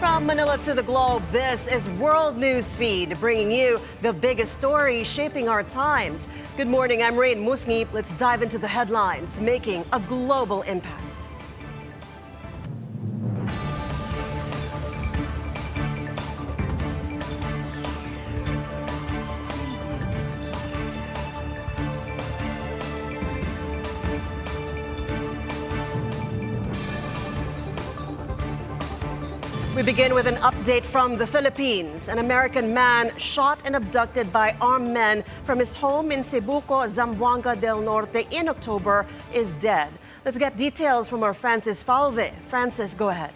From Manila to the globe, this is World Newsfeed, bringing you the biggest stories shaping our times. Good morning, I'm Raine Musñgi. Let's dive into the headlines making a global impact. We begin with an update from the Philippines. An American man shot and abducted by armed men from his home in Cebuco, Zamboanga del Norte in October is dead. Let's get details from our Francis Falve. Francis, go ahead.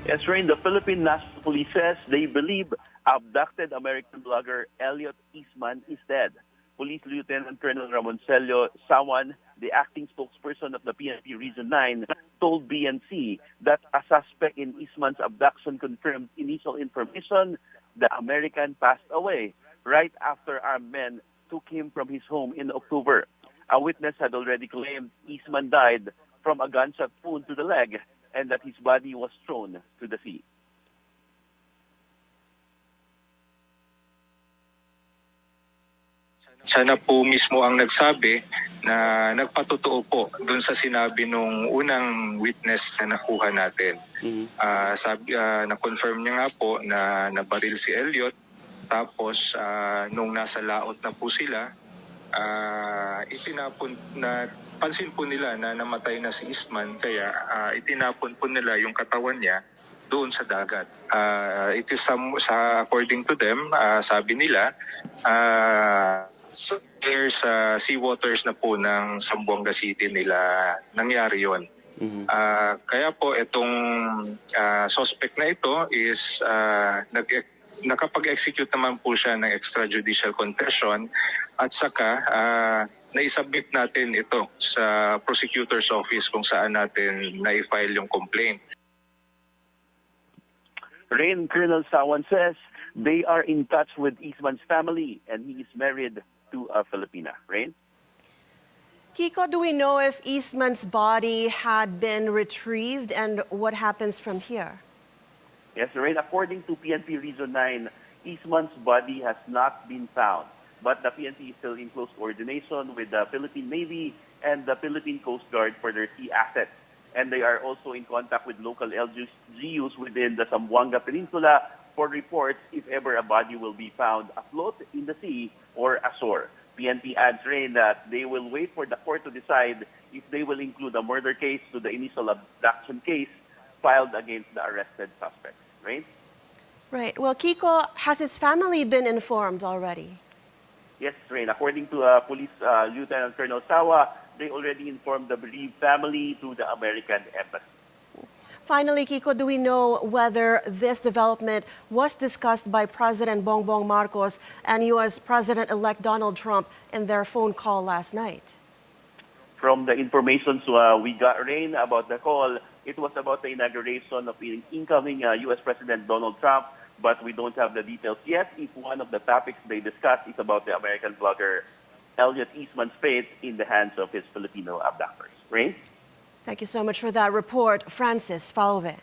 Yes, Raine, the Philippine National Police says they believe abducted American blogger Elliot Eastman is dead. Police Lieutenant Colonel Ramoncelio Sawan, the acting spokesperson of the PNP Region 9, told BNC that a suspect in Eastman's abduction confirmed initial information the American passed away right after armed men took him from his home in October. A witness had already claimed Eastman died from a gunshot wound to the leg and that his body was thrown to the sea. Sana po mismo ang nagsabi na nagpatotoo po doon sa sinabi nung unang witness na nakuha natin. Na-confirm niya nga po na nabaril si Elliot. Tapos nung nasa laot na po sila, itinapon na pansin po nila na namatay na si Eastman, kaya itinapon po nila yung katawan niya doon sa dagat. It is according to them, sabi nila, there's sea waters na po ng Zamboanga City nila nangyari yon. Kaya po itong suspect na ito is nakapag-execute naman po siya ng extrajudicial confession at saka naisubmit natin ito sa prosecutor's office kung saan natin na-file yung complaint. Raine, Colonel Sawan says they are in touch with Eastman's family and he is married to a Filipina. Raine? Kiko, do we know if Eastman's body had been retrieved and what happens from here? Yes, Raine, according to PNP Region 9, Eastman's body has not been found. But the PNP is still in close coordination with the Philippine Navy and the Philippine Coast Guard for their sea assets. And they are also in contact with local LGUs within the Zamboanga Peninsula for reports if ever a body will be found afloat in the sea or ashore. PNP adds, Raine, that they will wait for the court to decide if they will include a murder case to the initial abduction case filed against the arrested suspects. Raine? Right. Well, Kiko, has his family been informed already? Yes, Raine. According to Police Lieutenant Colonel Sawa, they already informed the bereaved family through the American Embassy. Finally, Kiko, do we know whether this development was discussed by President Bongbong Marcos and U.S. President-elect Donald Trump in their phone call last night? From the information we got, Raine, about the call, it was about the inauguration of incoming U.S. President Donald Trump, but we don't have the details yet if one of the topics they discussed is about the American blogger Elliot Eastman's fate in the hands of his Filipino abductors. Raine? Thank you so much for that report, Francis Falve.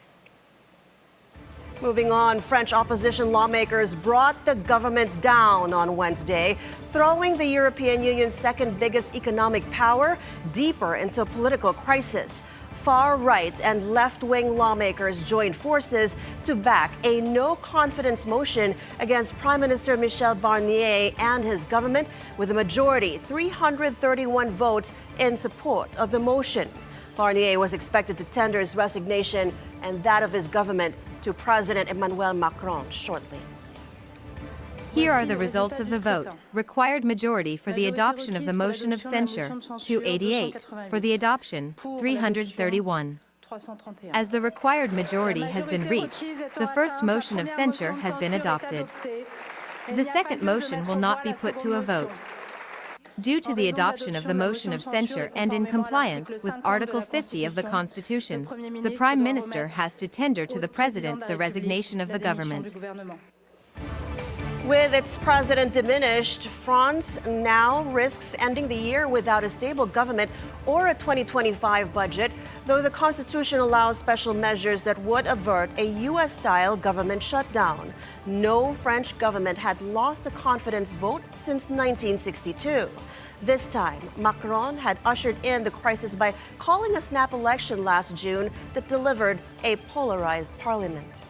Moving on, French opposition lawmakers brought the government down on Wednesday, throwing the European Union's second biggest economic power deeper into a political crisis. Far-right and left-wing lawmakers joined forces to back a no-confidence motion against Prime Minister Michel Barnier and his government, with a majority, 331 votes, in support of the motion. Barnier was expected to tender his resignation and that of his government to President Emmanuel Macron shortly. Here are the results of the vote. Required majority for the adoption of the motion of censure, 288. For the adoption, 331. As the required majority has been reached, the first motion of censure has been adopted. The second motion will not be put to a vote. Due to the adoption of the motion of censure and in compliance with Article 50 of the Constitution, the Prime Minister has to tender to the President the resignation of the government. With its president diminished, France now risks ending the year without a stable government or a 2025 budget, though the Constitution allows special measures that would avert a U.S.-style government shutdown. No French government had lost a confidence vote since 1962. This time, Macron had ushered in the crisis by calling a snap election last June that delivered a polarized parliament.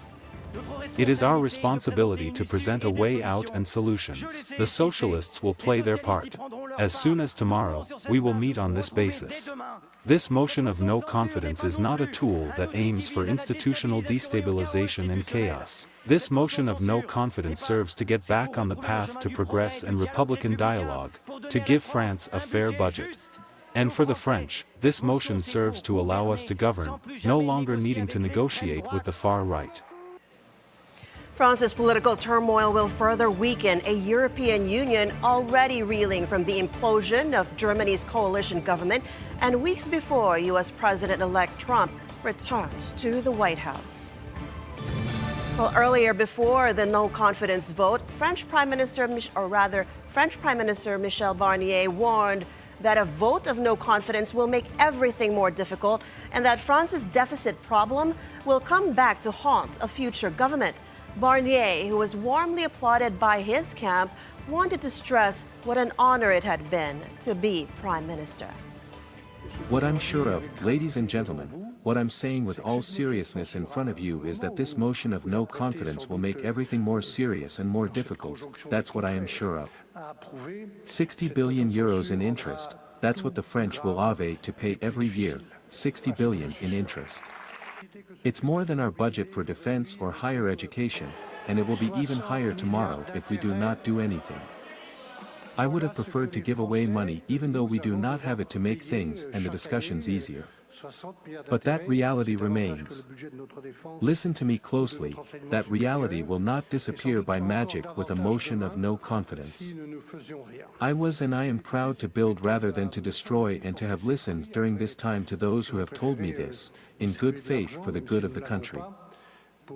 It is our responsibility to present a way out and solutions. The socialists will play their part. As soon as tomorrow, we will meet on this basis. This motion of no confidence is not a tool that aims for institutional destabilization and chaos. This motion of no confidence serves to get back on the path to progress and Republican dialogue, to give France a fair budget. And for the French, this motion serves to allow us to govern, no longer needing to negotiate with the far right. France's political turmoil will further weaken a European Union already reeling from the implosion of Germany's coalition government and weeks before U.S. President-elect Trump returns to the White House. Well, earlier before the no-confidence vote, French Prime Minister Michel Barnier warned that a vote of no confidence will make everything more difficult and that France's deficit problem will come back to haunt a future government. Barnier, who was warmly applauded by his camp, wanted to stress what an honor it had been to be prime minister. What I'm sure of, ladies and gentlemen, what I'm saying with all seriousness in front of you is that this motion of no confidence will make everything more serious and more difficult. That's what I am sure of. 60 billion euros in interest, that's what the French will have to pay every year, 60 billion in interest. It's more than our budget for defense or higher education, and it will be even higher tomorrow if we do not do anything. I would have preferred to give away money even though we do not have it to make things and the discussions easier. But that reality remains. Listen to me closely, that reality will not disappear by magic with a motion of no confidence. I was and I am proud to build rather than to destroy and to have listened during this time to those who have told me this, in good faith for the good of the country.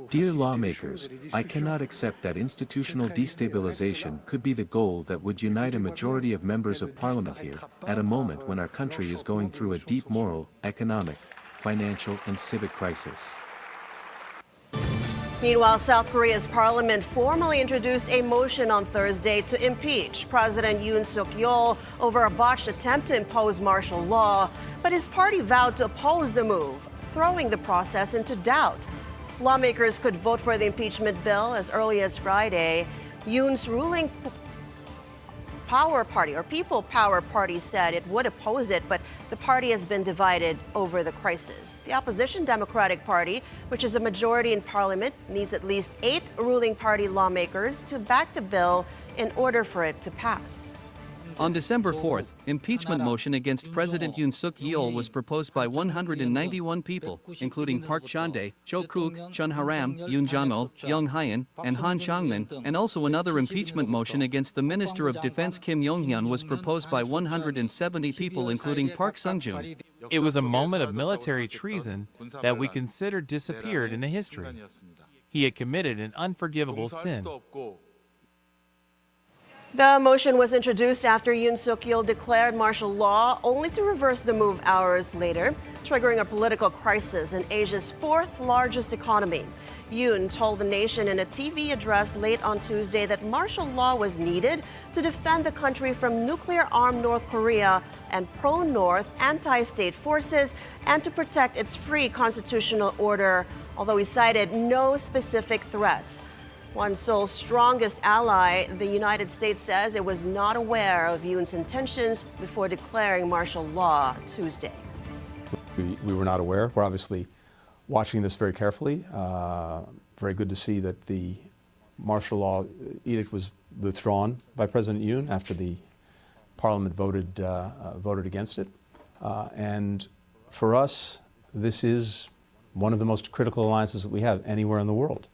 Dear lawmakers, I cannot accept that institutional destabilization could be the goal that would unite a majority of members of parliament here, at a moment when our country is going through a deep moral, economic, financial and civic crisis. Meanwhile, South Korea's parliament formally introduced a motion on Thursday to impeach President Yoon Suk-yeol over a botched attempt to impose martial law, but his party vowed to oppose the move, throwing the process into doubt. Lawmakers could vote for the impeachment bill as early as Friday. Yoon's ruling Power Party, or People Power Party, said it would oppose it, but the party has been divided over the crisis. The opposition Democratic Party, which is a majority in parliament, needs at least 8 ruling party lawmakers to back the bill in order for it to pass. On December 4th, impeachment motion against President Yoon Suk-yeol was proposed by 191 people, including Park Chan-dae, Cho Kook, Chun Ha-ram, Yoon Jong-il, Young Hyun, and Han Chang-min, and also another impeachment motion against the Minister of Defense Kim Yong-hyun was proposed by 170 people, including Park Sung-joon. It was a moment of military treason that we consider disappeared in the history. He had committed an unforgivable sin. The motion was introduced after Yoon Suk-yeol declared martial law, only to reverse the move hours later, triggering a political crisis in Asia's 4th largest economy. Yoon told the nation in a TV address late on Tuesday that martial law was needed to defend the country from nuclear-armed North Korea and pro-North anti-state forces and to protect its free constitutional order, although he cited no specific threats. One Seoul's strongest ally, the United States, says it was not aware of Yoon's intentions before declaring martial law Tuesday. We were not aware. We're obviously watching this very carefully. Very good to see that the martial law edict was withdrawn by President Yoon after the Parliament voted against it. And for us, this is one of the most critical alliances that we have anywhere in the world.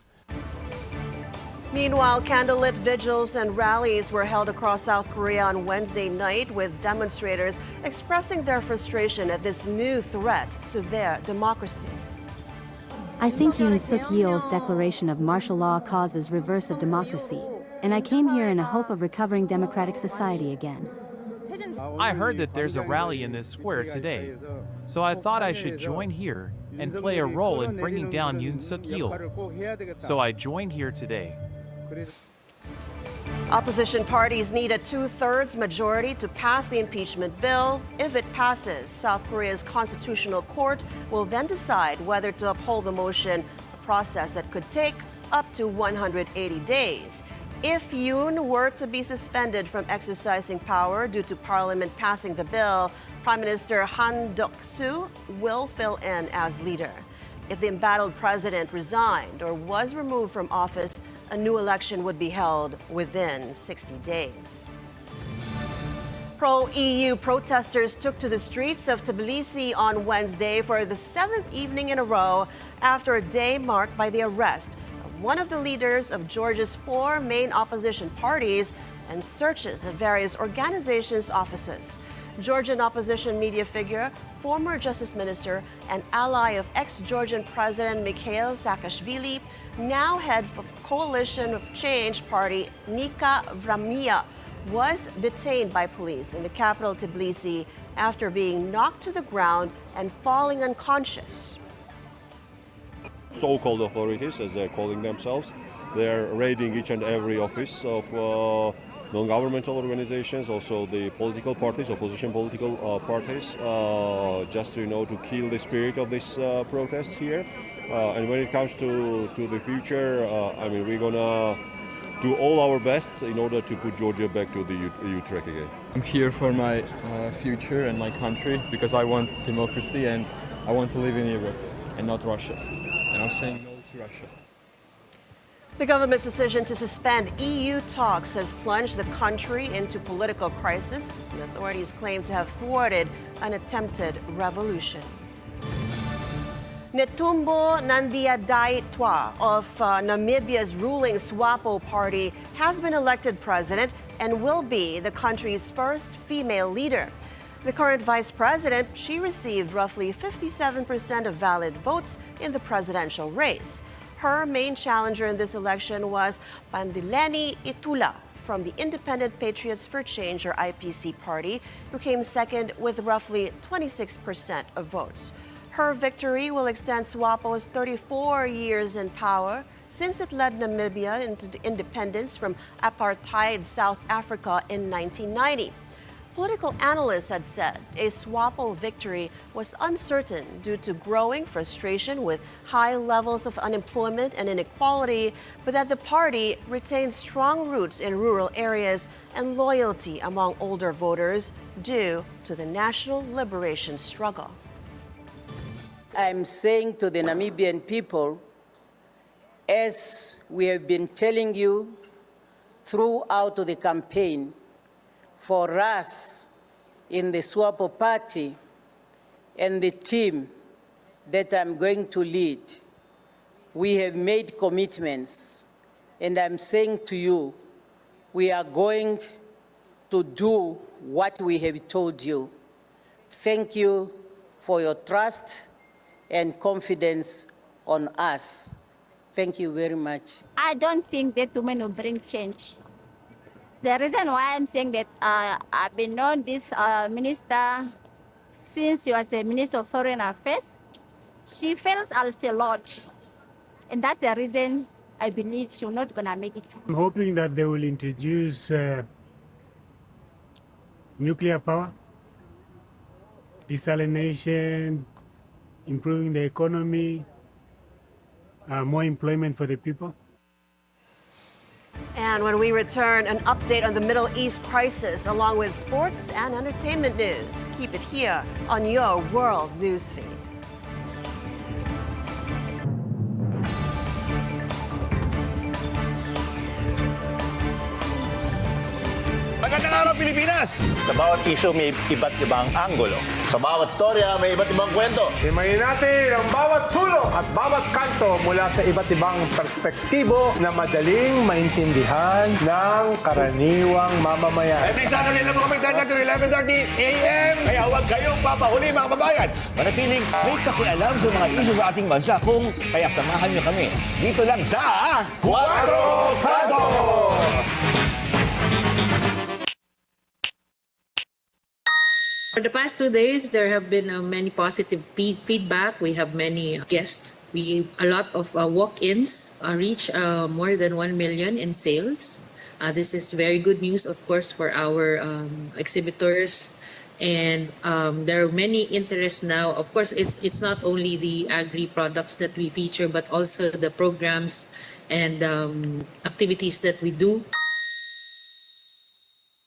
Meanwhile, candlelit vigils and rallies were held across South Korea on Wednesday night, with demonstrators expressing their frustration at this new threat to their democracy. I think Yoon Suk-yeol's declaration of martial law causes reverse of democracy. and I came here in a hope of recovering democratic society again. I heard that there's a rally in this square today, so I thought I should join here and play a role in bringing down Yoon Suk Yeol. So I joined here today. Opposition parties need a 2/3 majority to pass the impeachment bill. If it passes, South Korea's constitutional court will then decide whether to uphold the motion, a process that could take up to 180 days. If Yoon were to be suspended from exercising power due to Parliament passing the bill, Prime Minister Han Duck-soo will fill in as leader. If the embattled president resigned or was removed from office, a new election would be held within 60 days. Pro-EU protesters took to the streets of Tbilisi on Wednesday for the 7th evening in a row after a day marked by the arrest of one of the leaders of Georgia's 4 main opposition parties and searches of various organizations' offices. Georgian opposition media figure, former justice minister, and ally of ex-Georgian President Mikhail Saakashvili, now head of Coalition of Change party Nika Vramia, was detained by police in the capital Tbilisi after being knocked to the ground and falling unconscious. So-called authorities, as they're calling themselves, they're raiding each and every office of non-governmental organizations, also the political parties, opposition political parties, just to kill the spirit of this protest here. And when it comes to the future, we're gonna do all our best in order to put Georgia back to the EU track again. I'm here for my future and my country because I want democracy and I want to live in Europe and not Russia. And I'm saying no to Russia. The government's decision to suspend EU talks has plunged the country into political crisis, and authorities claim to have thwarted an attempted revolution. Netumbo Nandi-Ndaitwah of Namibia's ruling SWAPO party has been elected president and will be the country's first female leader. The current vice president, she received roughly 57% of valid votes in the presidential race. Her main challenger in this election was Pandileni Itula from the Independent Patriots for Change, or IPC party, who came second with roughly 26% of votes. Her victory will extend SWAPO's 34 years in power since it led Namibia into independence from apartheid South Africa in 1990. Political analysts had said a SWAPO victory was uncertain due to growing frustration with high levels of unemployment and inequality, but that the party retained strong roots in rural areas and loyalty among older voters due to the national liberation struggle. I'm saying to the Namibian people, as we have been telling you throughout the campaign, for us in the SWAPO party and the team that I'm going to lead, we have made commitments, and I'm saying to you, we are going to do what we have told you. Thank you for your trust and confidence on us. Thank you very much. I don't think that women will bring change. The reason why I'm saying that I've been known this minister since she was a Minister of Foreign Affairs. She fails us a lot. And that's the reason I believe she's not going to make it. I'm hoping that they will introduce nuclear power, desalination, improving the economy, more employment for the people. And when we return, an update on the Middle East crisis, along with sports and entertainment news. Keep it here on your World Newsfeed. Magandang araw, Pilipinas! Sa bawat isyu may iba't ibang anggulo. Sa bawat storya may iba't ibang kwento. Himayin natin ang bawat sulok at bawat kanto mula sa iba't ibang perspektibo na madaling maintindihan ng karaniwang mamamayan. Every Saturday lang kami dadag to 11:30 a.m. Kaya huwag kayong papahuli, mga kababayan. Manatiling may pakialam sa mga isyu sa ating bansa. Kaya samahan niyo kami dito lang sa Cuatro Cantos! Plus. For the past 2 days, there have been many positive feedback. We have many guests. A lot of walk-ins reach more than 1 million in sales. This is very good news, of course, for our exhibitors. And there are many interests now. Of course, it's not only the agri products that we feature, but also the programs and activities that we do.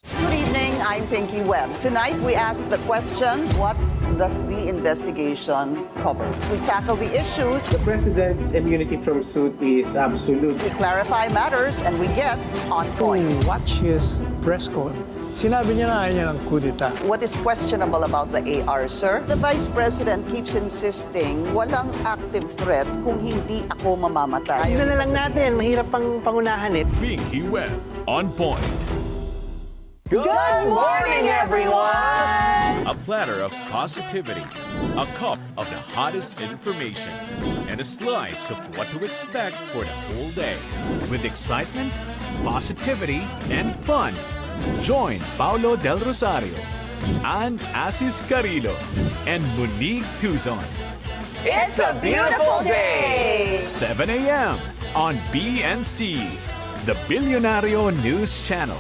Good evening, I'm Pinky Webb. Tonight we ask the questions, what does the investigation cover? We tackle the issues. The president's immunity from suit is absolute. We clarify matters and we get on point. Watch his press con. Sinabi niya na ayaw niya ng kudeta. What is questionable about the AR, sir? The Vice President keeps insisting walang active threat kung hindi ako mamamatay. Tignan na lang natin, mahirap pang pangunahan eh. Pinky Webb, on point. Good morning, everyone! A platter of positivity, a cup of the hottest information, and a slice of what to expect for the whole day. With excitement, positivity, and fun. Join Paulo Del Rosario, Ann Asis Carrillo, and Monique Tuzon. It's a beautiful day! 7 a.m. on BNC, the Bilyonaryo News Channel.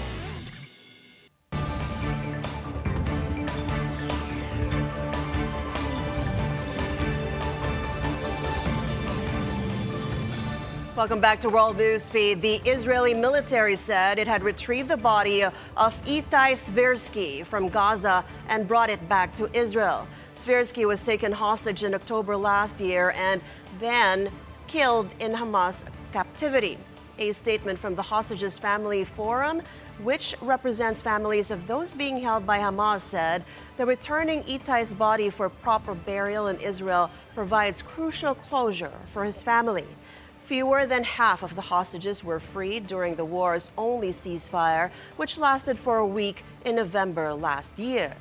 Welcome back to World Newsfeed. The Israeli military said it had retrieved the body of Itai Svirsky from Gaza and brought it back to Israel. Svirsky was taken hostage in October last year and then killed in Hamas captivity. A statement from the Hostages Family Forum, which represents families of those being held by Hamas, said the returning Itai's body for proper burial in Israel provides crucial closure for his family. Fewer than half of the hostages were freed during the war's only ceasefire, which lasted for a week in November last year.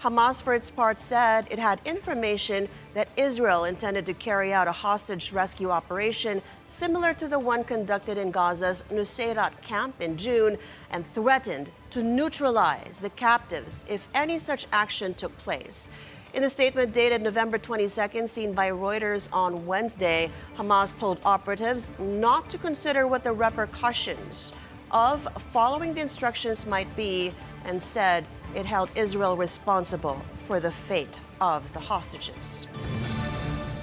Hamas, for its part, said it had information that Israel intended to carry out a hostage rescue operation similar to the one conducted in Gaza's Nuseirat camp in June and threatened to neutralize the captives if any such action took place. In a statement dated November 22nd, seen by Reuters on Wednesday, Hamas told operatives not to consider what the repercussions of following the instructions might be and said it held Israel responsible for the fate of the hostages.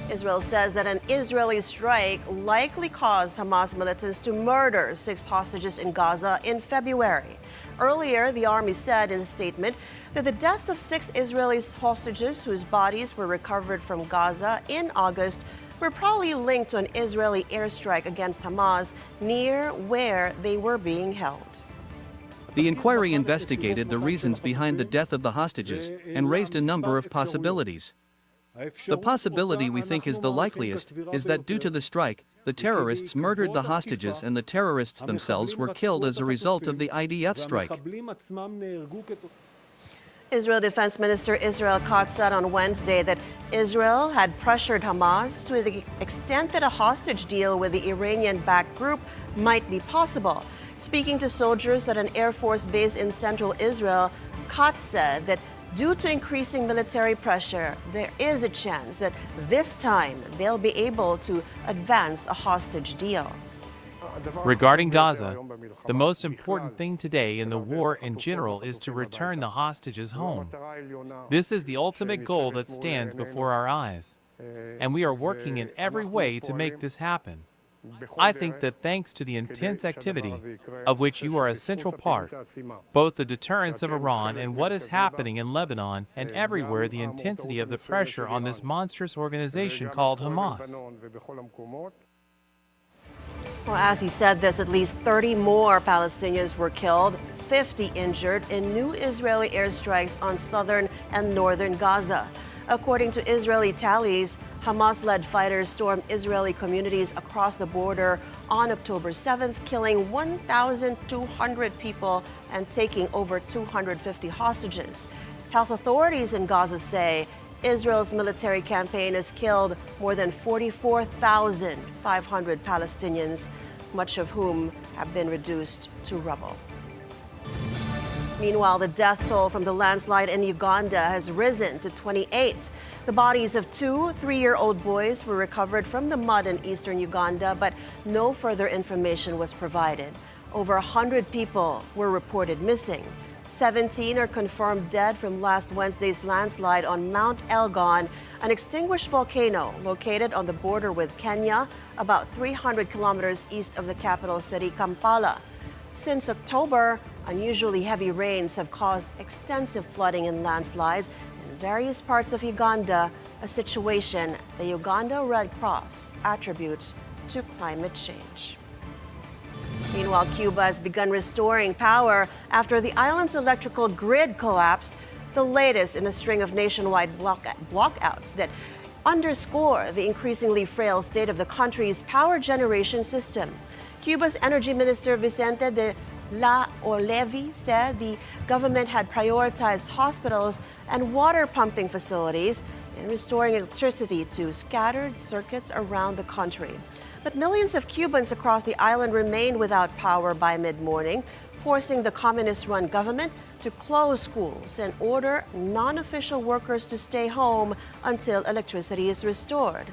Israel says that an Israeli strike likely caused Hamas militants to murder 6 hostages in Gaza in February. Earlier, the army said in a statement that the deaths of 6 Israeli hostages whose bodies were recovered from Gaza in August were probably linked to an Israeli airstrike against Hamas near where they were being held. The inquiry investigated the reasons behind the death of the hostages and raised a number of possibilities. The possibility we think is the likeliest is that due to the strike, the terrorists murdered the hostages and the terrorists themselves were killed as a result of the IDF strike. Israel Defense Minister Israel Katz said on Wednesday that Israel had pressured Hamas to the extent that a hostage deal with the Iranian-backed group might be possible. Speaking to soldiers at an Air Force base in central Israel, Katz said that due to increasing military pressure, there is a chance that this time they'll be able to advance a hostage deal. Regarding Gaza, the most important thing today in the war in general is to return the hostages home. This is the ultimate goal that stands before our eyes, and we are working in every way to make this happen. I think that thanks to the intense activity, of which you are a central part, both the deterrence of Iran and what is happening in Lebanon and everywhere, the intensity of the pressure on this monstrous organization called Hamas. Well, as he said this, at least 30 more Palestinians were killed, 50 injured in new Israeli airstrikes on southern and northern Gaza. According to Israeli tallies, Hamas-led fighters stormed Israeli communities across the border on October 7th, killing 1,200 people and taking over 250 hostages. Health authorities in Gaza say Israel's military campaign has killed more than 44,500 Palestinians. much of whom have been reduced to rubble. Meanwhile, the death toll from the landslide in Uganda has risen to 28. The bodies of 2 3-year-old boys were recovered from the mud in eastern Uganda, but no further information was provided. Over 100 people were reported missing. 17 are confirmed dead from last Wednesday's landslide on Mount Elgon, an extinguished volcano located on the border with Kenya, about 300 kilometers east of the capital city, Kampala. Since October, unusually heavy rains have caused extensive flooding and landslides in various parts of Uganda, a situation the Uganda Red Cross attributes to climate change. Meanwhile, Cuba has begun restoring power after the island's electrical grid collapsed, the latest in a string of nationwide blockouts that underscore the increasingly frail state of the country's power generation system. Cuba's Energy Minister Vicente de La Olevi said the government had prioritized hospitals and water pumping facilities in restoring electricity to scattered circuits around the country. But millions of Cubans across the island remained without power by mid-morning, forcing the communist-run government to close schools and order non-official workers to stay home until electricity is restored.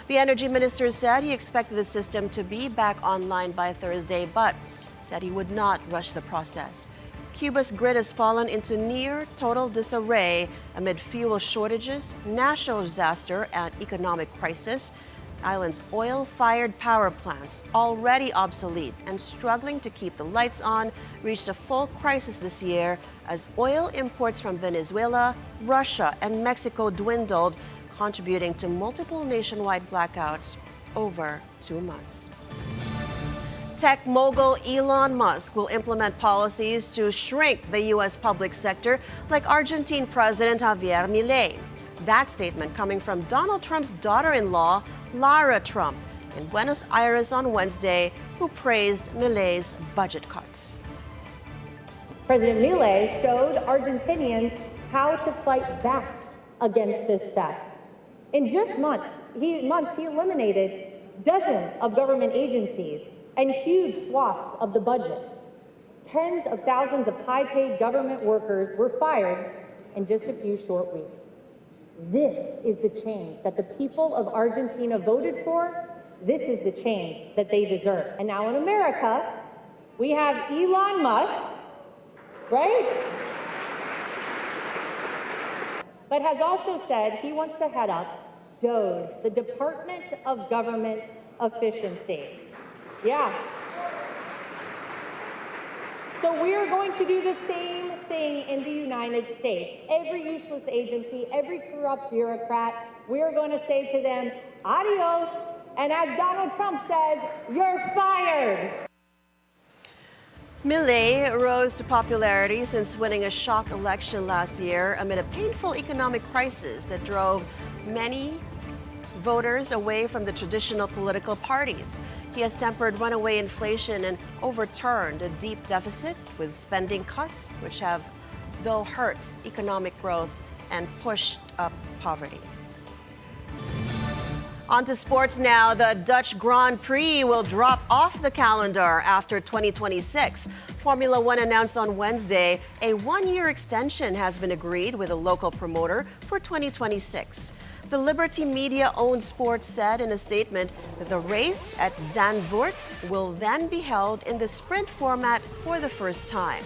The energy minister said he expected the system to be back online by Thursday, but said he would not rush the process. Cuba's grid has fallen into near total disarray amid fuel shortages, national disaster, and economic crisis. The island's oil-fired power plants, already obsolete and struggling to keep the lights on, reached a full crisis this year as oil imports from Venezuela, Russia, and Mexico dwindled, contributing to multiple nationwide blackouts over 2 months. Tech mogul Elon Musk will implement policies to shrink the U.S. public sector like Argentine President Javier Milei. That statement coming from Donald Trump's daughter-in-law, Lara Trump, in Buenos Aires on Wednesday, who praised Milei's budget cuts. President Milei showed Argentinians how to fight back against this theft. In just months, he eliminated dozens of government agencies and huge swaths of the budget. Tens of thousands of high-paid government workers were fired in just a few short weeks. This is the change that the people of Argentina voted for. This is the change that they deserve. And now in America, we have Elon Musk, right? But has also said he wants to head up DOGE, the Department of Government Efficiency. Yeah. So we are going to do the same thing in the United States. Every useless agency, every corrupt bureaucrat, we are going to say to them, adios, and as Donald Trump says, you're fired. Milei rose to popularity since winning a shock election last year amid a painful economic crisis that drove many voters away from the traditional political parties. He has tempered runaway inflation and overturned a deep deficit with spending cuts, which have, though, hurt economic growth and pushed up poverty. On to sports now. The Dutch Grand Prix will drop off the calendar after 2026. Formula One announced on Wednesday a one-year extension has been agreed with a local promoter for 2026. The Liberty Media-owned Sports said in a statement that the race at Zandvoort will then be held in the sprint format for the first time.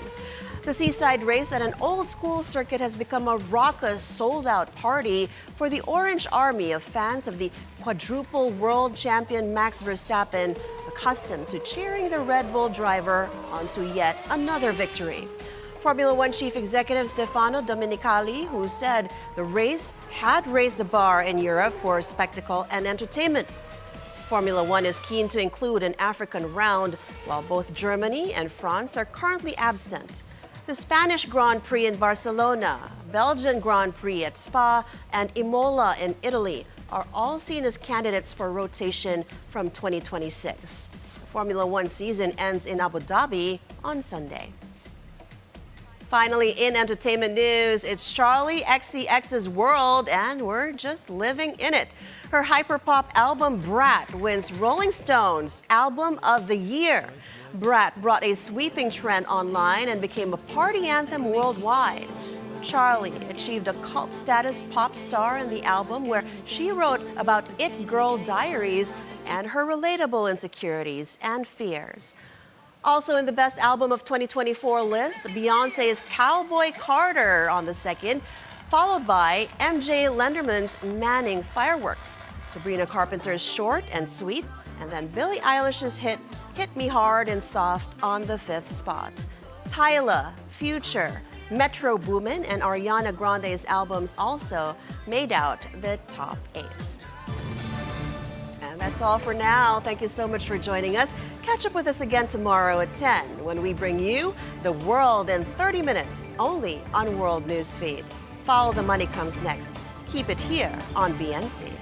The seaside race at an old-school circuit has become a raucous, sold-out party for the Orange Army of fans of the quadruple world champion Max Verstappen, accustomed to cheering the Red Bull driver onto yet another victory. Formula One Chief Executive Stefano Domenicali, who said the race had raised the bar in Europe for spectacle and entertainment. Formula One is keen to include an African round, while both Germany and France are currently absent. The Spanish Grand Prix in Barcelona, Belgian Grand Prix at Spa, and Imola in Italy are all seen as candidates for rotation from 2026. The Formula One season ends in Abu Dhabi on Sunday. Finally, in entertainment news, it's Charli XCX's world, and we're just living in it. Her hyperpop album Brat wins Rolling Stone's Album of the Year. Brat brought a sweeping trend online and became a party anthem worldwide. Charli achieved a cult status pop star in the album, where she wrote about it girl diaries and her relatable insecurities and fears. Also in the Best Album of 2024 list, Beyoncé's Cowboy Carter on the second, followed by MJ Lenderman's Manning Fireworks, Sabrina Carpenter's Short and Sweet, and then Billie Eilish's hit Hit Me Hard and Soft on the fifth spot. Tyla, Future, Metro Boomin, and Ariana Grande's albums also made out the top 8. And that's all for now. Thank you so much for joining us. Catch up with us again tomorrow at 10 when we bring you The World in 30 minutes, only on World Newsfeed. Follow the Money comes next. Keep it here on BNC.